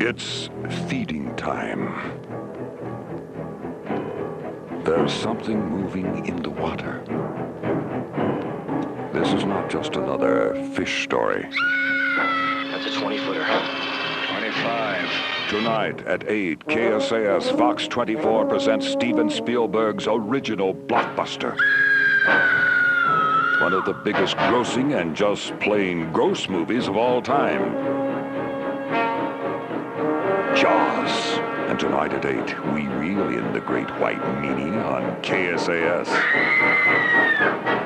It's feeding time. There's something moving in the water. This is not just another fish story. That's a 20-footer. 25. Tonight at 8, KSAS Fox 24 presents Steven Spielberg's original blockbuster. One of the biggest grossing and just plain gross movies of all time. Jaws. And tonight at 8, we reel in the great white meanie on KSAS.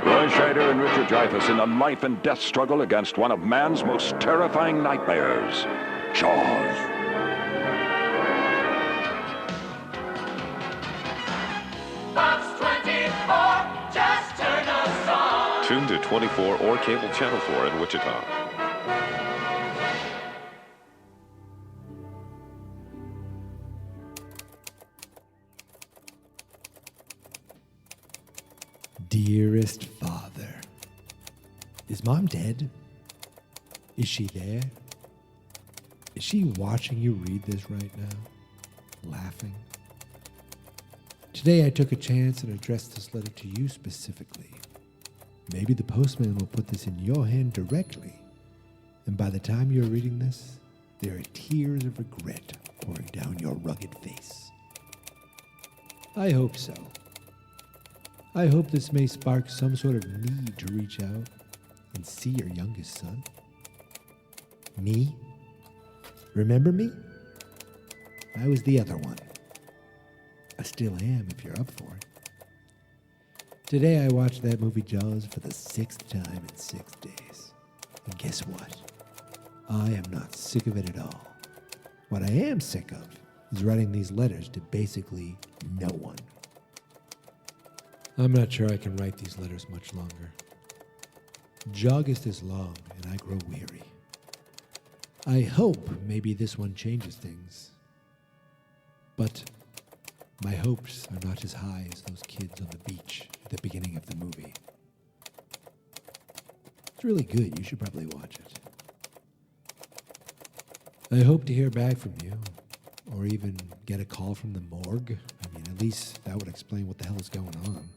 Roy Scheider and Richard Dreyfuss in a life and death struggle against one of man's most terrifying nightmares, Jaws. Fox 24, just turn us on. Tune to 24 or cable channel 4 in Wichita. Dearest Father, is Mom dead? Is she there? Is she watching you read this right now? Laughing? Today I took a chance and addressed this letter to you specifically. Maybe the postman will put this in your hand directly, and by the time you're reading this, there are tears of regret pouring down your rugged face. I hope so. I hope this may spark some sort of need to reach out and see your youngest son. Me? Remember me? I was the other one. I still am if you're up for it. Today I watched that movie Jaws for the 6th time in 6 days. And guess what? I am not sick of it at all. What I am sick of is writing these letters to basically no one. I'm not sure I can write these letters much longer. JAWGUST is long, and I grow weary. I hope maybe this one changes things. But my hopes are not as high as those kids on the beach at the beginning of the movie. It's really good. You should probably watch it. I hope to hear back from you, or even get a call from the morgue. I mean, at least that would explain what the hell is going on.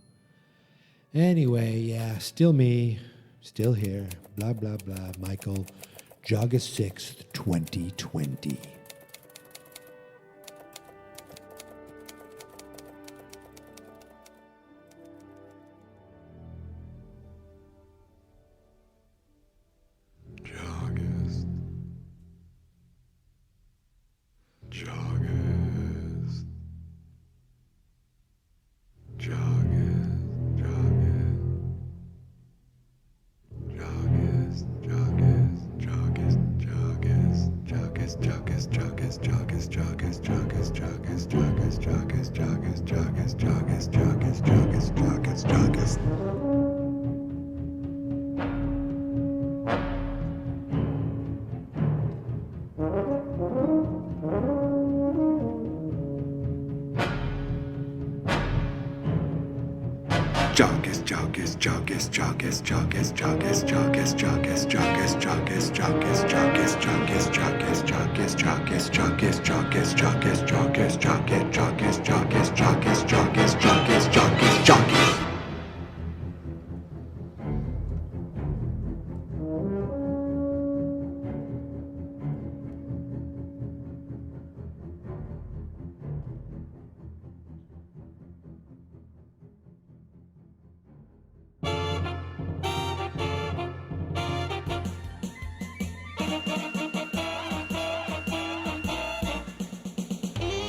Anyway, yeah, still me, still here, blah, blah, blah, Michael, August 6th, 2020. JAWGUST. JAWGUST. JAWGUST.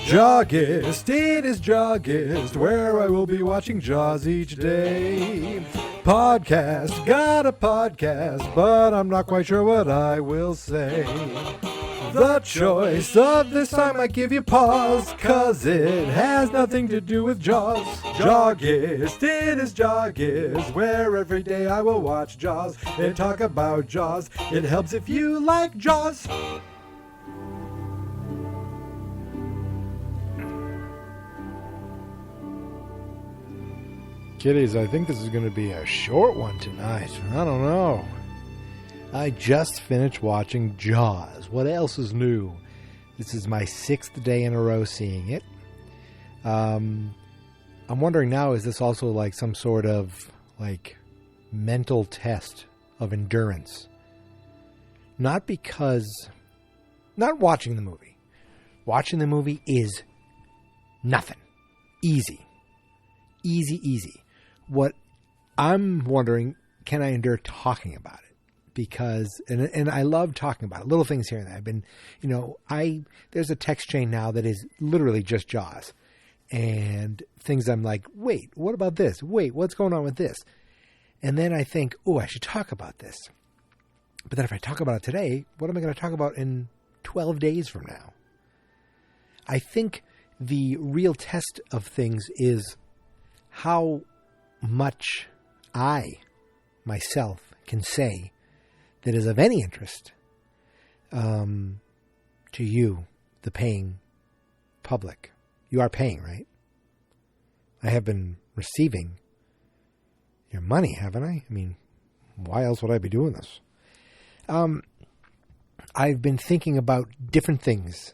JAWGUST, it is JAWGUST, where I will be watching Jaws each day. Podcast, got a podcast, but I'm not quite sure what I will say. The choice of this song might give you pause, 'cause it has nothing to do with Jaws. JAWGUST, it is JAWGUST, where every day I will watch Jaws and talk about Jaws. It helps if you like Jaws. Kiddies, I think this is going to be a short one tonight. I don't know. I just finished watching Jaws. What else is new? This is my 6th day in a row seeing it. I'm wondering now, is this also like some sort of like mental test of endurance? Not watching the movie. Watching the movie is nothing. Easy. Easy. What I'm wondering, can I endure talking about it? Because, and I love talking about it. Little things here and there. I've been, there's a text chain now that is literally just Jaws. And things I'm like, wait, what about this? Wait, what's going on with this? And then I think, oh, I should talk about this. But then if I talk about it today, what am I going to talk about in 12 days from now? I think the real test of things is how much I, myself, can say that is of any interest to you, the paying public. You are paying, right? I have been receiving your money, haven't I? I mean, why else would I be doing this? I've been thinking about different things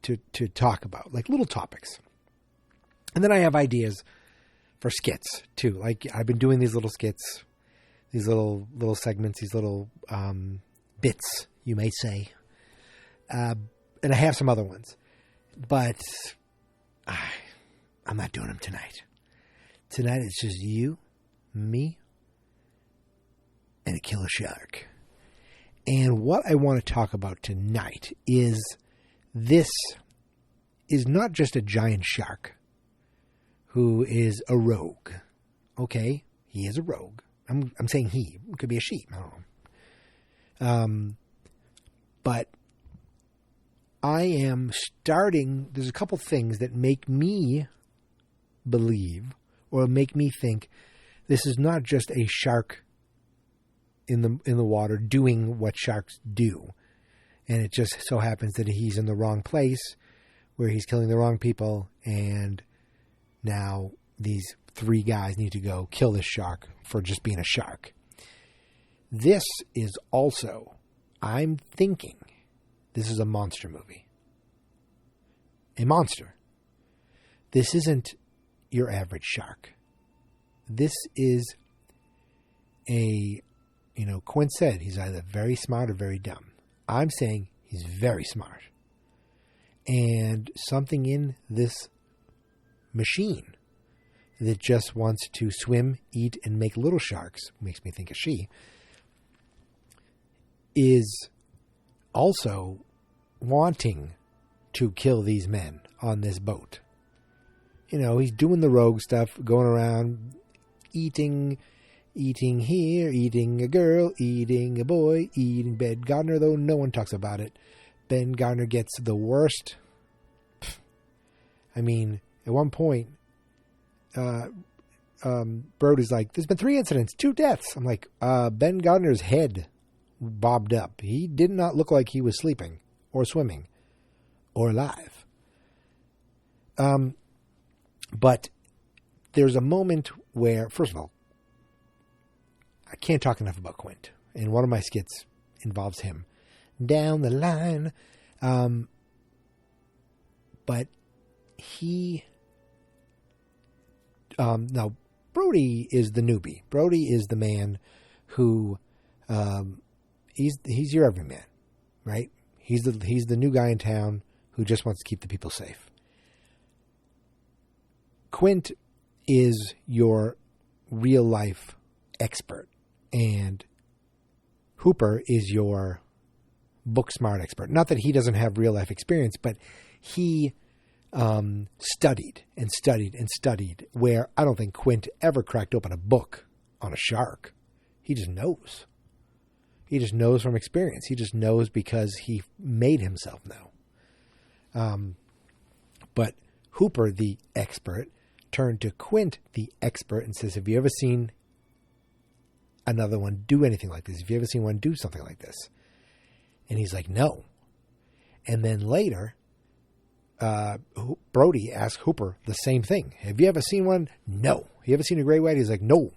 to talk about, like little topics. And then I have ideas for skits, too. Like, I've been doing these little skits, these little segments, these little bits, you may say. And I have some other ones. But I'm not doing them tonight. Tonight it's just you, me, and a killer shark. And what I want to talk about tonight is this is not just a giant shark who is a rogue. Okay, he is a rogue. I'm saying he. It could be a sheep. I don't know. But I am starting, there's a couple things that make me believe or make me think this is not just a shark in the water doing what sharks do. And it just so happens that he's in the wrong place where he's killing the wrong people, and now these 3 guys need to go kill this shark for just being a shark. This is also, I'm thinking, this is a monster movie. A monster. This isn't your average shark. This is Quint said he's either very smart or very dumb. I'm saying he's very smart. And something in this machine that just wants to swim, eat, and make little sharks, makes me think of she, is also wanting to kill these men on this boat. He's doing the rogue stuff, going around eating here, eating a girl, eating a boy, eating Ben Gardner, though no one talks about it. Ben Gardner gets the worst. I mean, at one point, Brody's like, there's been 3 incidents, 2 deaths. I'm like, Ben Gardner's head bobbed up. He did not look like he was sleeping or swimming or alive. But there's a moment where, first of all, I can't talk enough about Quint. And one of my skits involves him. Down the line. But he... now, Brody is the newbie. Brody is the man who... he's your everyman, right? He's the new guy in town who just wants to keep the people safe. Quint is your real-life expert. And Hooper is your book-smart expert. Not that he doesn't have real-life experience, but he studied and studied and studied, where I don't think Quint ever cracked open a book on a shark. He just knows. He just knows from experience. He just knows because he made himself know. But Hooper, the expert, turned to Quint, the expert, and says, have you ever seen another one do anything like this? Have you ever seen one do something like this? And he's like, no. And then later, Brody asked Hooper the same thing. Have you ever seen one? No. You ever seen a gray white? He's like, no.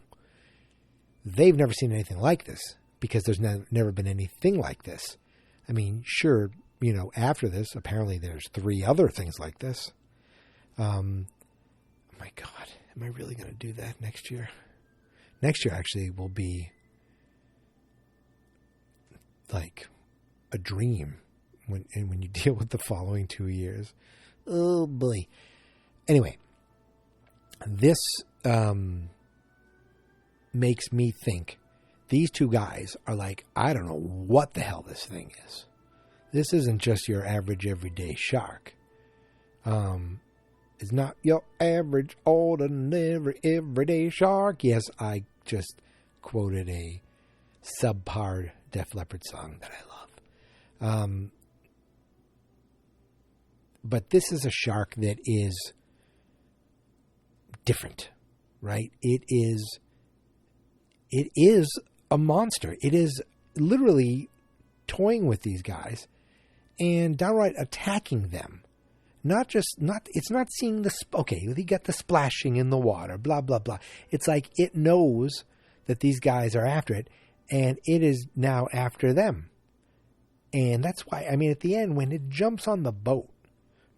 They've never seen anything like this because there's never been anything like this. I mean, sure, after this, apparently there's 3 other things like this. Oh my God, am I really going to do that next year? Next year actually will be like a dream when you deal with the following 2 years. Oh boy. Anyway, this makes me think these 2 guys are like, I don't know what the hell this thing is. This isn't just your average everyday shark. It's not your average ordinary everyday shark. Yes, I just quoted a subpar Def Leppard song that I love. But this is a shark that is different, right? It is a monster. It is literally toying with these guys and downright attacking them. It's not seeing you get the splashing in the water, blah, blah, blah. It's like it knows that these guys are after it, and it is now after them. And that's why, at the end, when it jumps on the boat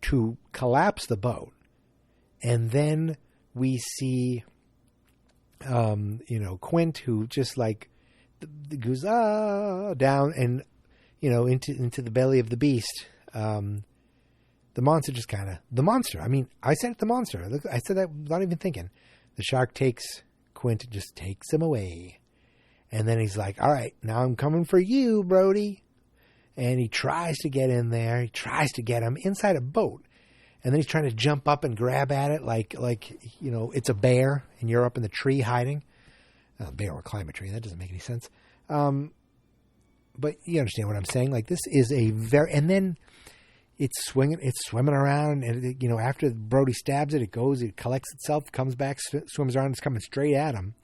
to collapse the boat, and then we see, Quint, who just like goes down and into the belly of the beast. The monster just the monster. I said the monster. I said that without even thinking. The shark takes Quint, just takes him away, and then he's like, "All right, now I'm coming for you, Brody." And he tries to get in there. He tries to get him inside a boat. And then he's trying to jump up and grab at it like it's a bear and you're up in the tree hiding. A bear will climb a tree. That doesn't make any sense. But you understand what I'm saying? Like, this is and then it's swimming around. And, after Brody stabs it, it collects itself, comes back, swims around. It's coming straight at him.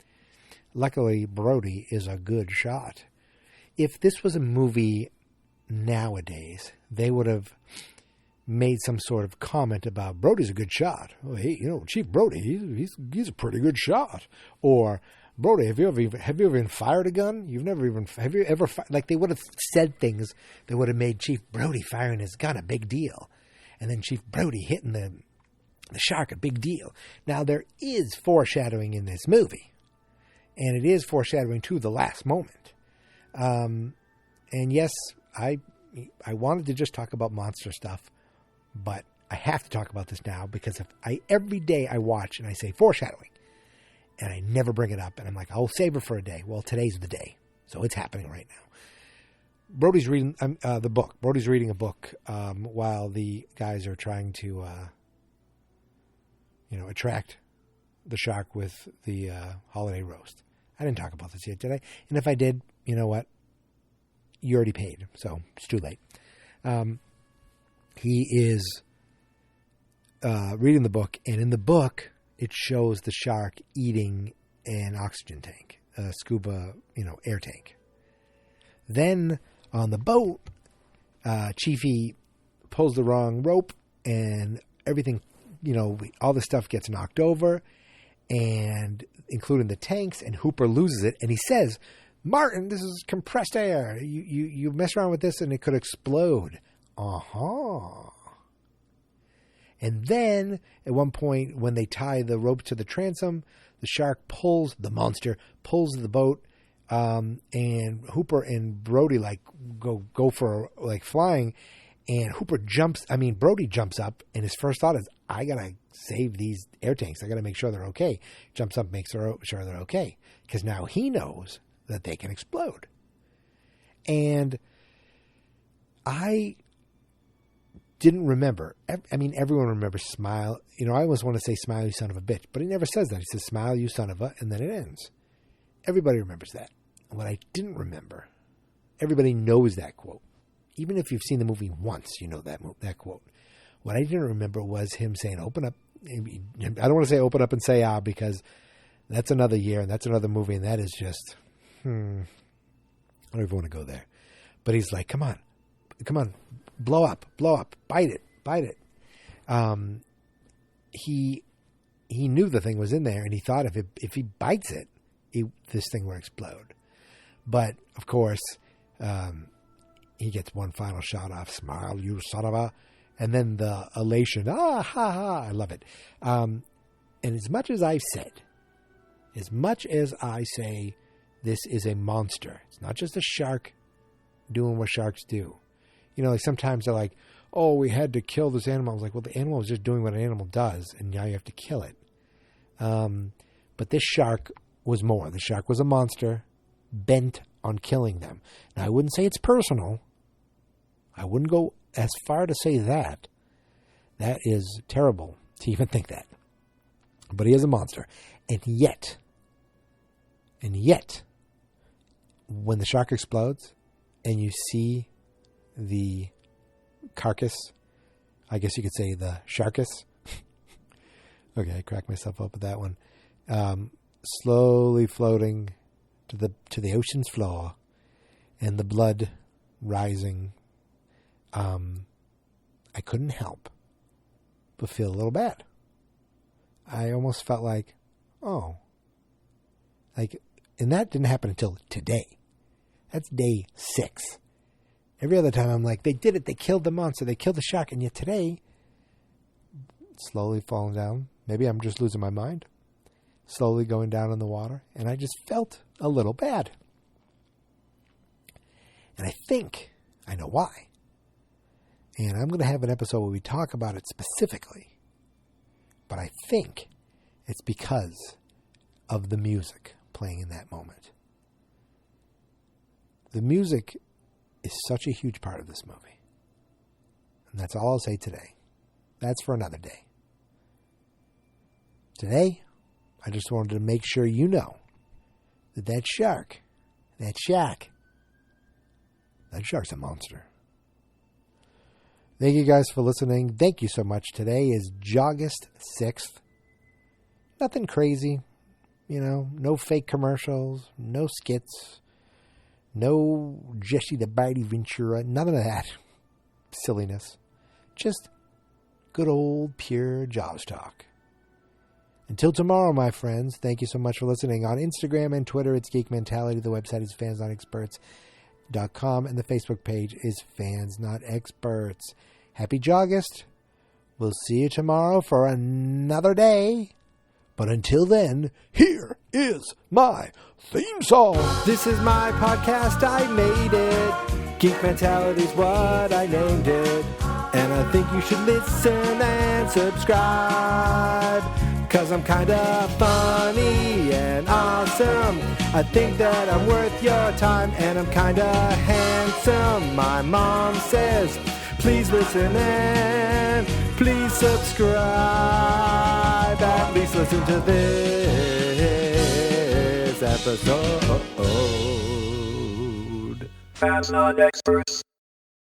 Luckily, Brody is a good shot. If this was a movie nowadays, they would have made some sort of comment about Brody's a good shot. Oh, hey, Chief Brody, he's a pretty good shot. Or, Brody, have you ever even fired a gun? Have you ever like, they would have said things that would have made Chief Brody firing his gun a big deal, and then Chief Brody hitting the shark a big deal. Now, there is foreshadowing in this movie, and it is foreshadowing to the last moment. And yes, I wanted to just talk about monster stuff, but I have to talk about this now because every day I watch and I say foreshadowing, and I never bring it up, and I'm like, I'll save it for a day. Well, today's the day, so it's happening right now. Brody's reading the book. Brody's reading a book while the guys are trying to, attract the shark with the holiday roast. I didn't talk about this yet, did I? And if I did, you know what? You already paid, so it's too late. He is reading the book, and in the book, it shows the shark eating an oxygen tank, a scuba, air tank. Then on the boat, Chiefy pulls the wrong rope, and everything, all the stuff gets knocked over, and including the tanks, and Hooper loses it, and he says, "Martin, this is compressed air. You mess around with this and it could explode." Uh-huh. And then, at one point, when they tie the rope to the transom, the monster pulls the boat, and Hooper and Brody, go for, flying, and Brody jumps up, and his first thought is, I gotta save these air tanks. I gotta make sure they're okay. Jumps up, makes sure they're okay. Because now he knows that they can explode. And I didn't remember. Everyone remembers Smile. I always want to say Smile, you son of a bitch. But he never says that. He says, Smile, you son of a, and then it ends. Everybody remembers that. And what I didn't remember, everybody knows that quote. Even if you've seen the movie once, you know that quote. What I didn't remember was him saying, open up. I don't want to say open up and say because that's another year and that's another movie, and that is just, I don't even want to go there. But he's like, come on, blow up, bite it. He knew the thing was in there, and he thought if he bites it, this thing will explode. But of course, he gets one final shot off. Smile, you son of a. And then the elation. Ah, ha, ha. I love it. And as much as I say this is a monster, it's not just a shark doing what sharks do. Like sometimes they're like, oh, we had to kill this animal. I was like, well, the animal is just doing what an animal does, and now you have to kill it. But this shark was more. The shark was a monster bent on killing them. Now, I wouldn't say it's personal. I wouldn't go as far to say that. That is terrible to even think that. But he is a monster. And yet, when the shark explodes and you see the carcass, I guess you could say the sharkus. Okay, I cracked myself up with that one. Slowly floating to the ocean's floor, and the blood rising. I couldn't help but feel a little bad. I almost felt like, and that didn't happen until today. That's day 6. Every other time I'm like, they did it. They killed the monster. They killed the shark. And yet today, slowly falling down. Maybe I'm just losing my mind. Slowly going down in the water. And I just felt a little bad. And I think I know why. And I'm going to have an episode where we talk about it specifically. But I think it's because of the music playing in that moment. The music is such a huge part of this movie. And that's all I'll say today. That's for another day. Today, I just wanted to make sure you know that shark's a monster. Thank you guys for listening. Thank you so much. Today is JAWGUST 6th. Nothing crazy. No fake commercials, no skits, no Jesse the Body Ventura, none of that silliness. Just good old pure Jaws talk. Until tomorrow, my friends, thank you so much for listening. On Instagram and Twitter, it's Geek Mentality. The website is fansnotexperts.com, and the Facebook page is Fans Not Experts. Happy JAWGUST. We'll see you tomorrow for another day. But until then, here is my theme song. This is my podcast, I made it. Geek Mentality's what I named it. And I think you should listen and subscribe. 'Cause I'm kinda funny and awesome. I think that I'm worth your time, and I'm kinda handsome. My mom says, please listen and please subscribe. At least listen to this episode. Fans Not Experts.